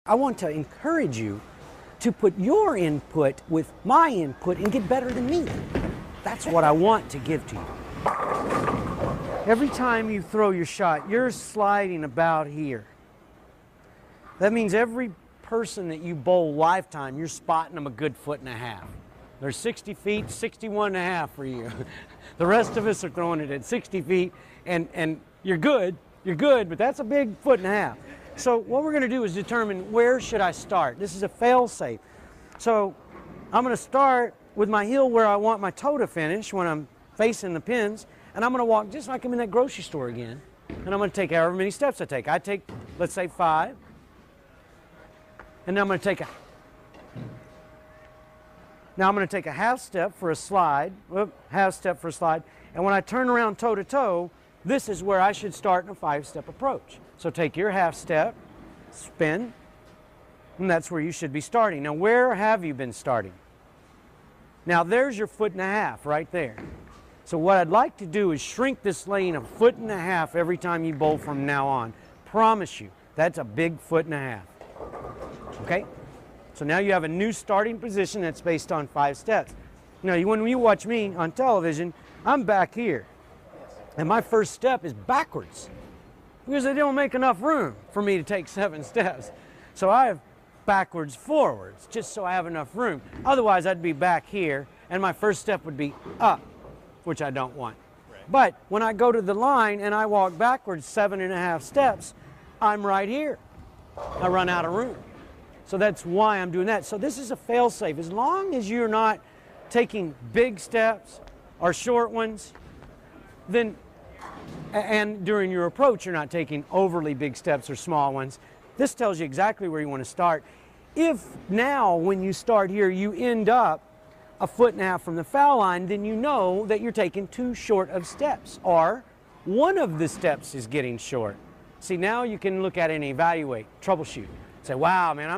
I want to encourage you to put your input with my input and get better than me. That's what I want to give to you. Every time you throw your shot, you're sliding about here. That means every person that you bowl lifetime, you're spotting them a good 1.5 feet. They're 60 feet, 61.5 for you. The rest of us are throwing it at 60 feet, and you're good, but that's a big 1.5 feet. So what we're going to do is determine where should I start. This is a fail-safe. So I'm going to start with my heel where I want my toe to finish when I'm facing the pins, and I'm going to walk just like I'm in that grocery store again, and I'm going to take however many steps I take. I take, let's say, 5, and then I'm going to take a half step for a slide, half step for a slide, and when I turn around toe to toe, this is where I should start in a 5-step approach. So take your half step, spin, and that's where you should be starting. Now, where have you been starting? Now, there's your 1.5 feet right there. So what I'd like to do is shrink this lane a 1.5 feet every time you bowl from now on. Promise you, that's a big 1.5 feet. Okay? So now you have a new starting position that's based on 5 steps. Now, when you watch me on television, I'm back here. And my first step is backwards because they don't make enough room for me to take 7 steps. So I have backwards, forwards, just so I have enough room. Otherwise, I'd be back here, and my first step would be up, which I don't want. Right. But when I go to the line and I walk backwards 7.5 steps, I'm right here. I run out of room. So that's why I'm doing that. So this is a fail-safe. As long as you're not taking big steps or short ones, then, and during your approach, you're not taking overly big steps or small ones, this tells you exactly where you want to start. If now, when you start here, you end up a 1.5 feet from the foul line, then you know that you're taking too short of steps, or one of the steps is getting short. See, now you can look at it and evaluate, troubleshoot. Say, wow, man,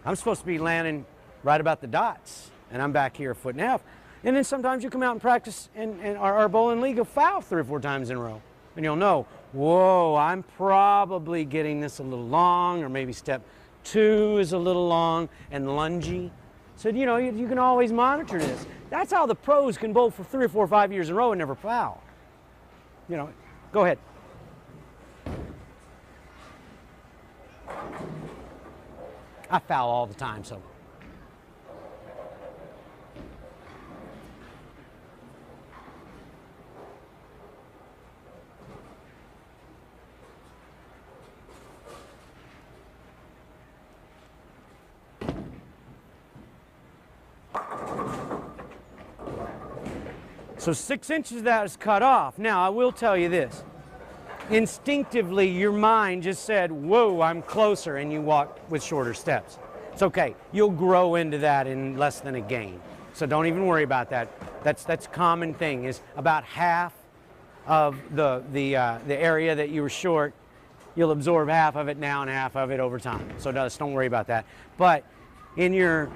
I'm supposed to be landing right about the dots, and I'm back here a 1.5 feet. And then sometimes you come out and practice, and our bowling league will foul 3 or 4 times in a row. And you'll know, whoa, I'm probably getting this a little long, or maybe step 2 is a little long and lungy. So, you know, you can always monitor this. That's how the pros can bowl for 3 or 4 or 5 years in a row and never foul. You know, go ahead. I foul all the time, so. So 6 inches of that is cut off. Now, I will tell you this. Instinctively, your mind just said, whoa, I'm closer, and you walked with shorter steps. It's okay. You'll grow into that in less than a game. So don't even worry about that. That's a common thing, is about half of the area that you were short, you'll absorb half of it now and half of it over time. So don't worry about that. But in your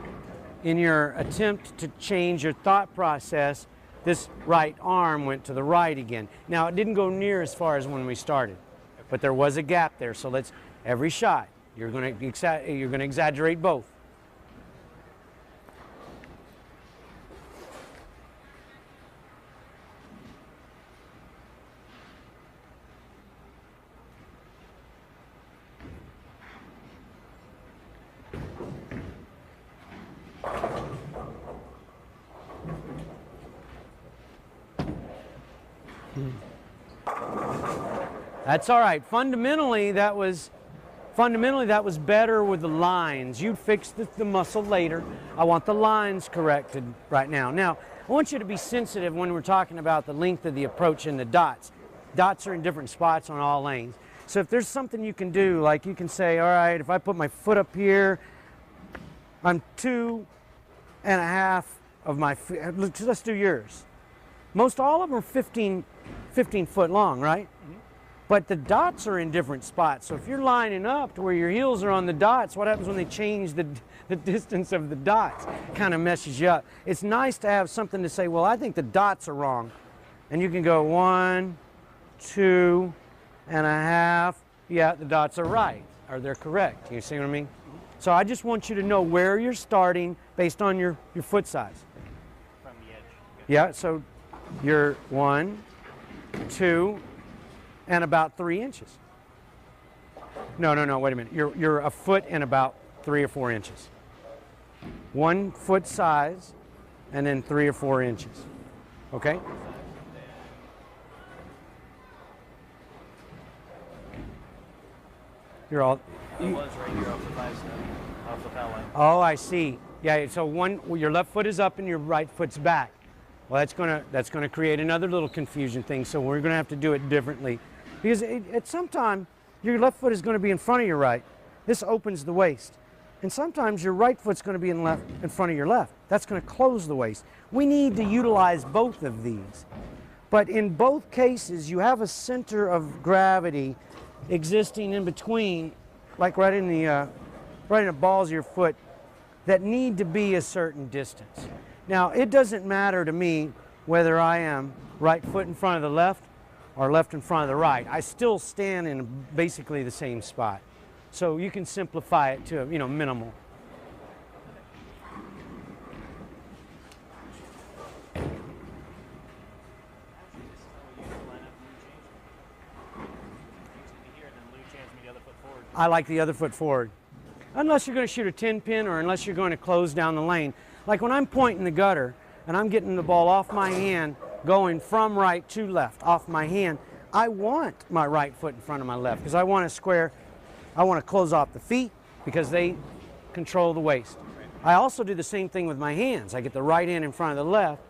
attempt to change your thought process, this right arm went to the right again. Now, it didn't go near as far as when we started, but there was a gap there. So every shot, you're going to exaggerate both. That's all right. Fundamentally, that was better with the lines. You'd fix the muscle later. I want the lines corrected right now. Now, I want you to be sensitive when we're talking about the length of the approach and the dots. Dots are in different spots on all lanes. So if there's something you can do, like you can say, all right, if I put my foot up here, I'm 2.5 of my feet. Let's do yours. Most all of them are 15 foot long, right? Mm-hmm. But the dots are in different spots. So if you're lining up to where your heels are on the dots, what happens when they change the distance of the dots? Kind of messes you up. It's nice to have something to say, well, I think the dots are wrong. And you can go 1, 2.5. Yeah, the dots are right. or they're correct. You see what I mean? So I just want you to know where you're starting based on your foot size. From the edge. Yeah, so you're 1, 2, and about 3 inches. No, wait a minute. You're a foot and about 3 or 4 inches. 1 foot size, and then 3 or 4 inches. Okay? You're all. It was right here off the 5 step, off the foul line. Oh, I see. Yeah. So your left foot is up and your right foot's back. Well, that's gonna create another little confusion thing. So we're gonna have to do it differently, because at some time your left foot is going to be in front of your right. This opens the waist, and sometimes your right foot's going to be in front of your left. That's going to close the waist. We need to utilize both of these, but in both cases you have a center of gravity existing in between, like right in the balls of your foot, that need to be a certain distance. Now, it doesn't matter to me whether I am right foot in front of the left or left in front of the right. I still stand in basically the same spot. So you can simplify it to, minimal. I like the other foot forward. Unless you're going to shoot a 10-pin or unless you're going to close down the lane. Like when I'm pointing the gutter and I'm getting the ball off my hand, going from right to left, off my hand, I want my right foot in front of my left because I want to square, I want to close off the feet because they control the waist. I also do the same thing with my hands. I get the right hand in front of the left,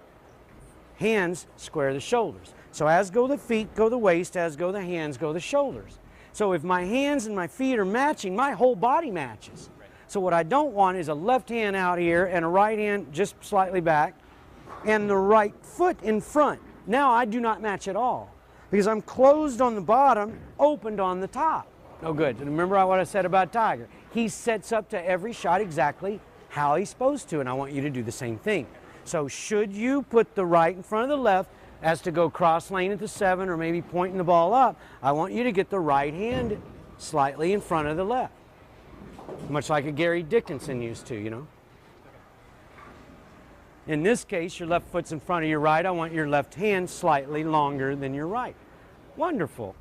hands square the shoulders. So as go the feet, go the waist, as go the hands, go the shoulders. So if my hands and my feet are matching, my whole body matches. So what I don't want is a left hand out here and a right hand just slightly back and the right foot in front. Now I do not match at all because I'm closed on the bottom, opened on the top. No good. Remember what I said about Tiger. He sets up to every shot exactly how he's supposed to, and I want you to do the same thing. So should you put the right in front of the left as to go cross lane at the 7 or maybe pointing the ball up, I want you to get the right hand slightly in front of the left. Much like a Gary Dickinson used to, In this case, your left foot's in front of your right. I want your left hand slightly longer than your right. Wonderful.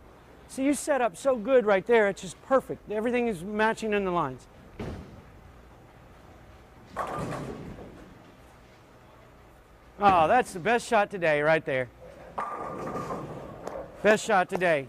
See, you set up so good right there. It's just perfect. Everything is matching in the lines. Oh, that's the best shot today right there. Best shot today.